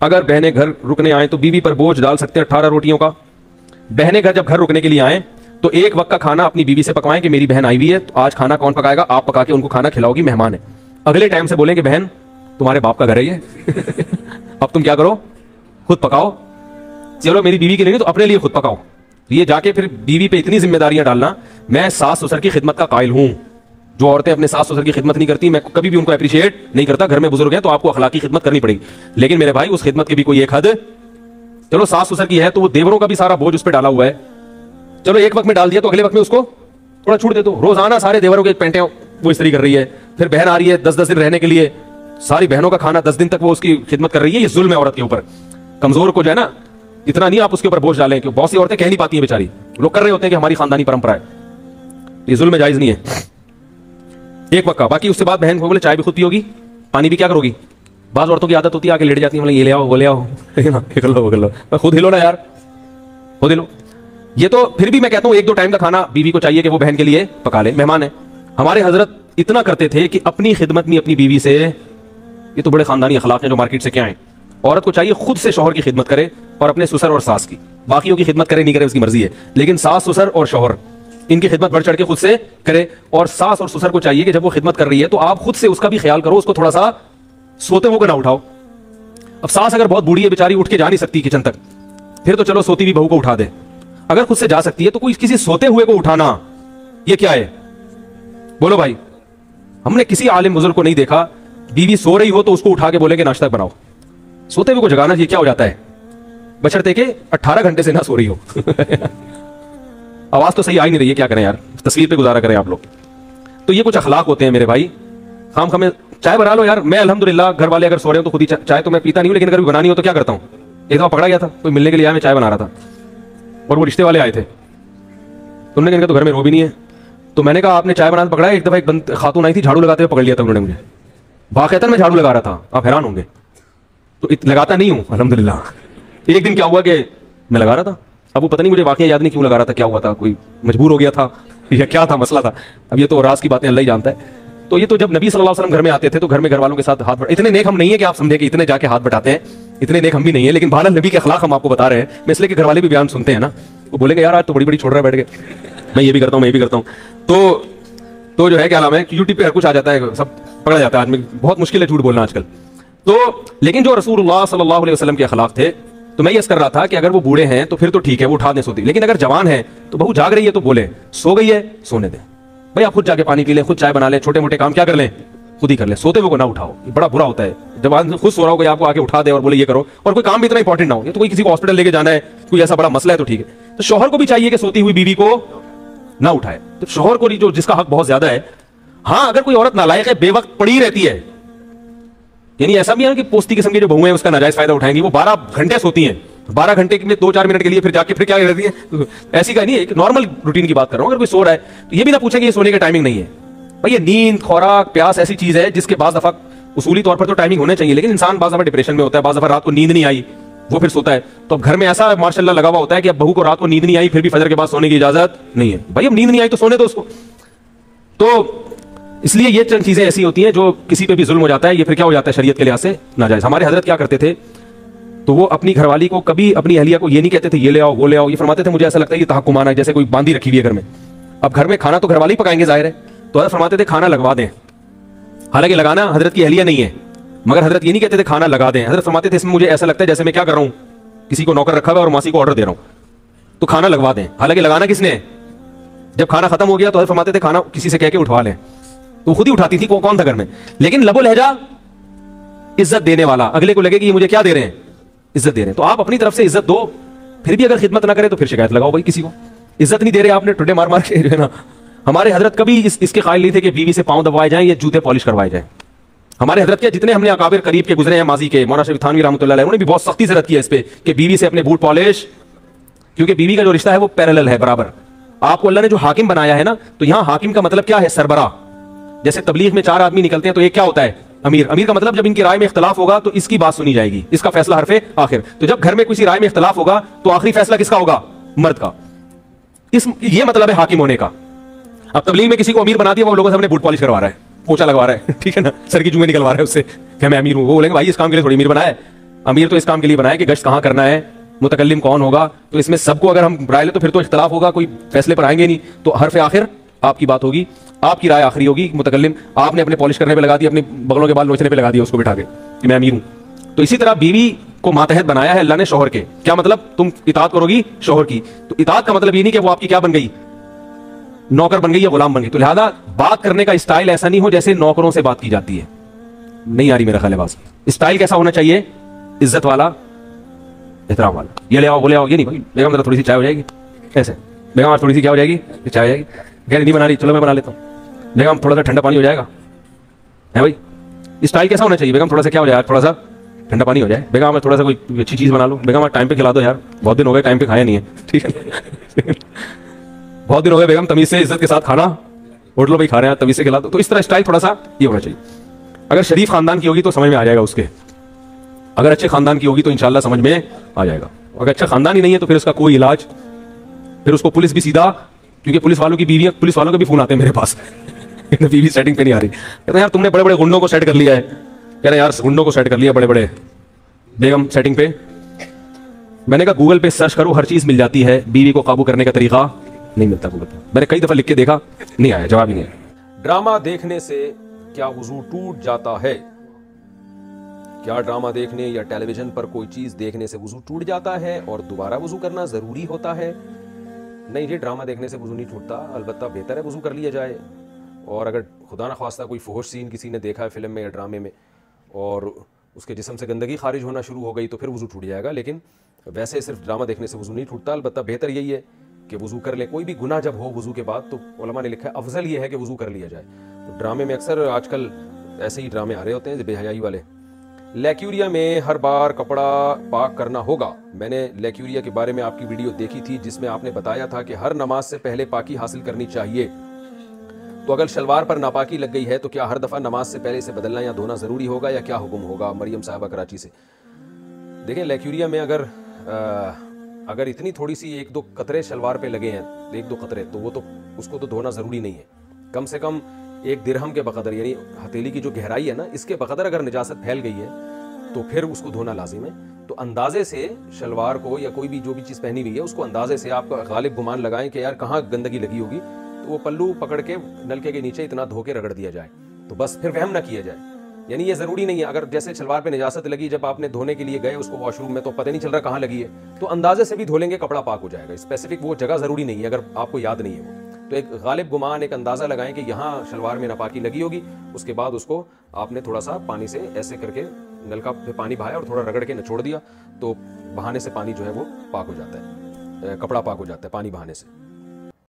अगर बहनें घर रुकने आए तो बीवी पर बोझ डाल सकते हैं 18 रोटियों का। बहनें जब घर रुकने के लिए आए तो एक वक्त का खाना अपनी बीवी से पकवाएं कि मेरी बहन आई हुई है तो आज खाना कौन पकाएगा, आप पका के उनको खाना खिलाओगी, मेहमान है। अगले टाइम से बोलेंगे बहन तुम्हारे बाप का घर है ये अब तुम क्या करो, खुद पकाओ। चलो मेरी बीवी के लिए नहीं तो अपने लिए खुद पकाओ। ये जाके फिर बीवी पे इतनी जिम्मेदारियां डालना। मैं सास ससुर की खिदमत का कायल हूं। जो औरतें अपने सास ससुर की खिदमत नहीं करती, मैं कभी भी उनको अप्रिशिएट नहीं करता। घर में बुजुर्ग हैं तो आपको अखलाकी खिदमत करनी पड़ेगी, लेकिन मेरे भाई उस खिदमत की भी कोई एक हद। चलो सास ससुर की है तो वो देवरों का भी सारा बोझ उस पर डाला हुआ है। चलो एक वक्त में डाल दिया तो अगले वक्त में उसको थोड़ा छूट दे दो। रोजाना सारे देवरों के पेंटे वो इस्त्री कर रही है। फिर बहन आ रही है 10-10 दिन रहने के लिए, सारी बहनों का खाना 10 दिन तक वो उसकी खिदमत कर रही है। ये जुल्म है औरत के ऊपर। कमजोर को जो है ना इतना नहीं आप उसके ऊपर बोझ डालें, क्योंकि बहुत सी औरतें कह नहीं पाती हैं बेचारी, लोग कर रहे होते हैं कि हमारी खानदानी परंपरा है। ये जुल्म जायज नहीं है। एक वक्त का, बाकी उससे बाद बहन को बोले चाय भी खुद पियोगी, पानी भी क्या करोगी। बाज औरतों की आदत होती है आके लेट जाती है, ये ले आओ वो ले आओ कर लो वो कर लो, खुद हिलो ना यार, खुद हिलो। ये तो फिर भी मैं कहता हूं 1-2 टाइम का खाना बीवी को चाहिए कि वो बहन के लिए पका ले, मेहमान है। हमारे हजरत इतना करते थे कि अपनी खिदमत में अपनी बीवी से, ये तो बड़े खानदानी अखलाक हैं जो मार्केट से क्या है। औरत को चाहिए खुद से शौहर की खिदमत करे और अपने ससुर और सास की, बाकियों की खिदमत करे नहीं करे उसकी मर्जी है, लेकिन सास ससुर और शौहर इनकी खिदमत बढ़ चढ़ के खुद से करे। और सास और ससुर को चाहिए कि जब वो खिदमत कर रही है तो आप खुद से उसका भी ख्याल करो, उसको थोड़ा सा सोते हुए ना उठाओ। अब सास अगर बहुत बूढ़ी है बेचारी, उठ के जा नहीं सकती किचन तक, फिर तो चलो सोती हुई बहू को उठा दे। अगर खुद से जा सकती है तो कोई किसी सोते हुए को उठाना ये क्या है, बोलो भाई। हमने किसी आलिम बुजुर्ग को नहीं देखा बीवी सो रही हो तो उसको उठा के बोले कि नाश्ता बनाओ। सोते हुए को जगाना ये क्या हो जाता है, बशर्ते के 18 घंटे से ना सो रही हो आवाज तो सही आ ही नहीं रही है, क्या करें यार, तस्वीर पे गुजारा करें आप लोग। तो ये कुछ अखलाक होते हैं मेरे भाई। खाम खामे चाय बना लो यार। मैं अल्हम्दुलिल्लाह घर वाले अगर सो रहे हो तो खुद ही चाय तो मैं पीता नहीं हूं, लेकिन अगर भी बनानी हो तो क्या करता हूं। एक दफा पकड़ा गया था, कोई मिलने के लिए आया, मैं चाय बना रहा था और वो रिश्ते वाले आए थे। तुमने कहा तो घर में रो भी नहीं है, तो मैंने कहा आपने चाय बनाना पकड़ा। एक दफा एक खातून आई थी, झाड़ू लगाते हुए पकड़ लिया था उन्होंने मुझे। बाकायदा मैं झाड़ू लगा रहा था, आप हैरान होंगे। तो लगाता नहीं हूं अल्हम्दुलिल्लाह। एक दिन क्या हुआ कि मैं लगा रहा था, अब वो पता नहीं मुझे वाकई याद नहीं क्यों लगा रहा था, क्या हुआ था, कोई मजबूर हो गया था या क्या था मसला था। अब ये तो राज की बातें अल्लाह ही जानता है। तो ये तो जब नबी सल्लल्लाहु अलैहि वसल्लम घर में आते थे तो घर में घर वालों के साथ हाथ बटा, इतने नेक हम नहीं है कि आप समझे कि इतने जाके हाथ बटाते हैं, इतने नेक हम भी नहीं है, लेकिन बहरहाल नबी के अखलाक हम आपको बता रहे हैं। मैं इसलिए कि घर वाले भी बयान सुनते हैं ना, वो बोलेंगे यार आज तो बड़ी बड़ी छोड़ रहा है बैठ के, मैं ये भी करता हूँ मैं ये भी करता हूँ। तो जो है क्या नाम है, यूट्यूब पे हर कुछ आ जाता है, सब पकड़ा जाता है। आदमी बहुत मुश्किल है झूठ बोलना आजकल। तो लेकिन जो रसूलुल्लाह सल्लल्लाहु अलैहि वसल्लम के अखलाक थे, तो मैं ये कर रहा था कि अगर वो बूढ़े हैं तो फिर तो ठीक है वो उठा दें सोती, लेकिन अगर जवान है तो बहू जाग रही है तो बोले सो गई है सोने दें भाई, आप खुद जाके पानी पी लें, खुद चाय बना लें, छोटे मोटे काम क्या कर लें खुद ही कर लें, सोते हुए को ना उठाओ। ये बड़ा बुरा होता है जब आदमी खुद सो रहा हो कोई आपको आके उठा दे और बोले ये करो, और कोई काम भी इतना इंपॉर्टेंट ना हो, तो कोई किसी को हॉस्पिटल लेके जाना है, कोई ऐसा बड़ा मसला है तो ठीक है। तो शौहर को भी चाहिए कि सोती हुई बीवी को ना उठाए। तो शौहर को जो जिसका हक बहुत ज्यादा है। हाँ अगर कोई औरत नालायक है, बेवक्त पड़ी रहती है, यानी ऐसा भी है कि पोस्ती किस्म की जो बहू है उसका नाजायज फायदा उठाएंगी, वो 12 घंटे सोती हैं, 12 घंटे में 2-4 मिनट के लिए फिर जाके फिर क्या रहती है, ऐसी का नहीं, एक नॉर्मल रूटीन की बात कर रहा हूं। अगर कोई सो रहा है तो ये भी ना पूछे कि ये सोने का टाइमिंग नहीं है भाई। ये नींद, खुराक, प्यास ऐसी चीज है जिसके बाद दफा उसूली तौर पर तो टाइमिंग होने चाहिए, लेकिन इंसान बाज़ दफा डिप्रेशन में होता है, बाज़ दफा रात को नींद नहीं आई वो फिर सोता है। तो अब घर में ऐसा माशाल्लाह लगा हुआ होता है कि अब बहू को रात को नींद नहीं आई फिर भी फजर के बाद सोने की इजाजत नहीं है। भाई अब नींद नहीं आई तो सोने दो उसको। तो इसलिए ये चंद चीजें ऐसी होती हैं जो किसी पे भी जुल्म हो जाता है, ये फिर क्या हो जाता है शरीयत के लिहाज से नाजायज। हमारे हजरत क्या करते थे, तो वो अपनी घरवाली को कभी अपनी अहलिया को ये नहीं कहते थे ये ले आओ वो ले आओ, ये फरमाते थे मुझे ऐसा लगता है ये तहक्कुमाना है, जैसे कोई बांदी रखी हुई है घर में। अब घर में खाना तो घरवाली पकाएंगे जाहिर है, तो हजरत फरमाते थे खाना लगवा दें। हालांकि लगाना हजरत की अहलिया नहीं है, मगर हजरत ये नहीं कहते थे खाना लगा दें। हजरत फरमाते थे इसमें मुझे ऐसा लगता है जैसे मैं क्या कर रहा हूं, किसी को नौकर रखा हुआ और मासी को ऑर्डर दे रहा हूं, तो खाना लगवा दें। हालांकि लगाना किसने है, जब खाना खत्म हो गया तो हजरत फरमाते थे खाना किसी से कह के उठवा लें, तो खुद ही उठाती थी। कौन था घर में, लेकिन लबो लहजा इज्जत देने वाला, अगले को लगे कि ये मुझे क्या दे रहे हैं, इज्जत दे रहे हैं। तो आप अपनी तरफ से इज्जत दो, फिर भी अगर खिदमत ना करे तो फिर शिकायत लगाओ भाई किसी को, इज्जत नहीं दे रहे आपने, टुडे मार मार के जो है ना। हमारे हजरत कभी इसके कायल नहीं थे कि बीवी से पांव दबाए जाएं या जूते पॉलिश करवाए जाएं। हमारे हजरत के जितने हमने अकाबिर करीब के गुजरे हैं माजी के, मौलाना शरीफ थानवी रहमतुल्लाह अलैह, उन्होंने भी बहुत सख्ती से रद्द किया इस पे कि बीवी से अपने बूट पॉलिश, क्योंकि बीवी का जो रिश्ता है वो पैरेलल है, बराबर। आपको अल्लाह ने जो हाकिम बनाया है ना, तो यहां हाकिम का मतलब क्या है, सरबरा। जैसे तबलीग में 4 आदमी निकलते हैं तो एक क्या होता है, अमीर। अमीर का मतलब जब इनकी राय में इख्तलाफ होगा तो इसकी बात सुनी जाएगी, इसका फैसला हरफे आखिर। तो जब घर में किसी राय में इख्तलाफ होगा तो आखिरी फैसला किसका होगा, मर्द का। ये मतलब है हाकिम होने का। अब तबलीग में किसी को अमीर बना दिया, वो लोगों से अपने बूट पॉलिश करवा रहा है, पोछा लगवा रहा है, ठीक है ना, सर की जूएं निकलवा रहा है उससे कि मैं अमीर हूं। वो बोलेंगे भाई इस काम के लिए थोड़ी अमीर बनाया है, अमीर तो इस काम के लिए बनाया कि गश्त कहाँ करना है, मुतकल्लिम कौन होगा, तो इसमें सबको अगर हम राय ले तो फिर तो इख्तलाफ होगा, कोई फैसले पर आएंगे नहीं। तो हरफ आखिर आपकी बात होगी, आपकी राय आखिरी होगी। मुतकल्लिम आपने अपने पॉलिश करने पे लगा दी, अपने बगलों के बाल नोचने पे लगा दिया उसको बिठा के कि मैं अमीर हूं। तो इसी तरह बीवी को मातहत बनाया है अल्लाह ने शोहर के। क्या मतलब? तुम इताअत करोगी शोहर की, तो इताअत का मतलब ये नहीं कि वो आपकी क्या बन गई, नौकर बन गई या गुलाम बन गई। तो लिहाजा बात करने का स्टाइल ऐसा नहीं हो जैसे नौकरों से बात की जाती है। नहीं आ रही मेरा ख्याल है बात। स्टाइल कैसा होना चाहिए? इज्जत वाला, एहतराम वाला। ये ले आओ, वो ले आओ, ये नहीं भाई बेगम जरा थोड़ी सी चाय हो जाएगी, ऐसे बेगम आज थोड़ी सी क्या हो जाएगी, चाय हो जाएगी, कह नहीं बना रही, चलो मैं बना लेता हूँ, बेगम थोड़ा सा ठंडा पानी हो जाएगा, है भाई। स्टाइल कैसा होना चाहिए? बेगम थोड़ा सा क्या हो जाए, थोड़ा सा ठंडा पानी हो जाए, बेगम थोड़ा सा कोई अच्छी चीज बना लो, बेगम टाइम पे खिला दो यार, बहुत दिन हो गए टाइम पे खाया नहीं है, ठीक है बहुत दिन हो गए बेगम, तमीज से इज्जत के साथ खाना उठ लो भाई, खा रहे हैं तमीज से खिला दो। तो इस तरह स्टाइल थोड़ा सा ये होना चाहिए। अगर शरीफ खानदान की होगी तो समझ में आ जाएगा उसके, अगर अच्छे खानदान की होगी तो इंशाल्लाह समझ में आ जाएगा। अगर अच्छा खानदान ही नहीं है तो फिर उसका कोई इलाज, फिर उसको पुलिस भी सीधा, क्योंकि पुलिस वालों की बीवी, पुलिस वालों के भी फोन आते हैं मेरे पास बीवी सेटिंग पे नहीं आ रही, कहते हैं यार तुमने बड़े बड़े गुंडों को सेट कर लिया है, कह रहे यार गुंडों को सेट कर लिया बड़े बड़े, बेगम सेटिंग पे। मैंने कहा गूगल पे सर्च करो, हर चीज मिल जाती है, बीवी को काबू करने का तरीका नहीं मिलता गूगल पे। मैंने कई दफा लिख के देखा, नहीं आया, जवाब ही नहीं आया। ड्रामा देखने से क्या वुजू टूट जाता है? क्या ड्रामा देखने या टेलीविजन पर कोई चीज देखने से वुजू टूट जाता है और दोबारा वुजू करना जरूरी होता है? नहीं जी, ड्रामा देखने से वुजू नहीं टूटता, अलबत्ता बेहतर है वुजू कर लिया जाए। और अगर खुदा न ख्वास्ता कोई फुहश सीन किसी ने देखा है फिल्म में या ड्रामे में और उसके जिस्म से गंदगी खारिज होना शुरू हो गई तो फिर वुजू टूट जाएगा, लेकिन वैसे सिर्फ ड्रामा देखने से वुजू नहीं टूटता। अलबत्ता बेहतर यही है कि वुजू कर ले। कोई भी गुनाह जब हो वुजू के बाद तो उलमा ने लिखा है अफजल ये है कि वुजू कर लिया जाए। तो ड्रामे में अक्सर आजकल ऐसे ही ड्रामे आ रहे होते हैं बेहयाई वाले। लेक्यूरिया में हर बार कपड़ा पाक करना होगा। मैंने लेक्यूरिया के बारे में आपकी वीडियो देखी थी जिसमें आपने बताया था कि हर नमाज से पहले पाकी हासिल करनी चाहिए। तो अगर शलवार पर नापाकी लग गई है तो क्या हर दफा नमाज से पहले इसे बदलना या धोना जरूरी होगा या क्या हुक्म होगा? मरियम साहबा कराची से। देखें, लेक्यूरिया में अगर इतनी थोड़ी सी एक दो कतरे शलवार पे लगे हैं, एक दो कतरे, तो वो तो उसको तो धोना जरूरी नहीं है। कम से कम एक दिरहम के बकदर, यानी हथेली की जो गहराई है ना, इसके बकदर अगर निजासत फैल गई है तो फिर उसको धोना लाजिम है। तो अंदाजे से शलवार को या कोई भी जो भी चीज़ पहनी हुई है उसको अंदाजे से आप गालिब गुमान लगाएं कि यार कहाँ गंदगी लगी होगी, तो वो पल्लू पकड़ के नलके के नीचे इतना धो के रगड़ दिया जाए, तो बस फिर वहम ना किया जाए। यानी ये जरूरी नहीं है, अगर जैसे शलवार पे निजासत लगी, जब आपने धोने के लिए गए उसको वॉशरूम में तो पता नहीं चल रहा कहाँ लगी है, तो अंदाजे से भी धो लेंगे, कपड़ा पाक हो जाएगा। स्पेसिफिक वो जगह जरूरी नहीं है, अगर आपको याद नहीं है वो, तो एक गालिब गुमान, एक अंदाजा लगाएं कि यहाँ शलवार में नापाकी लगी होगी। उसके बाद उसको आपने थोड़ा सा पानी से ऐसे करके नलका पे पानी बहाया और थोड़ा रगड़ के निचोड़ दिया, तो बहाने से पानी जो है वो पाक हो जाता है, कपड़ा पाक हो जाता है पानी बहाने से।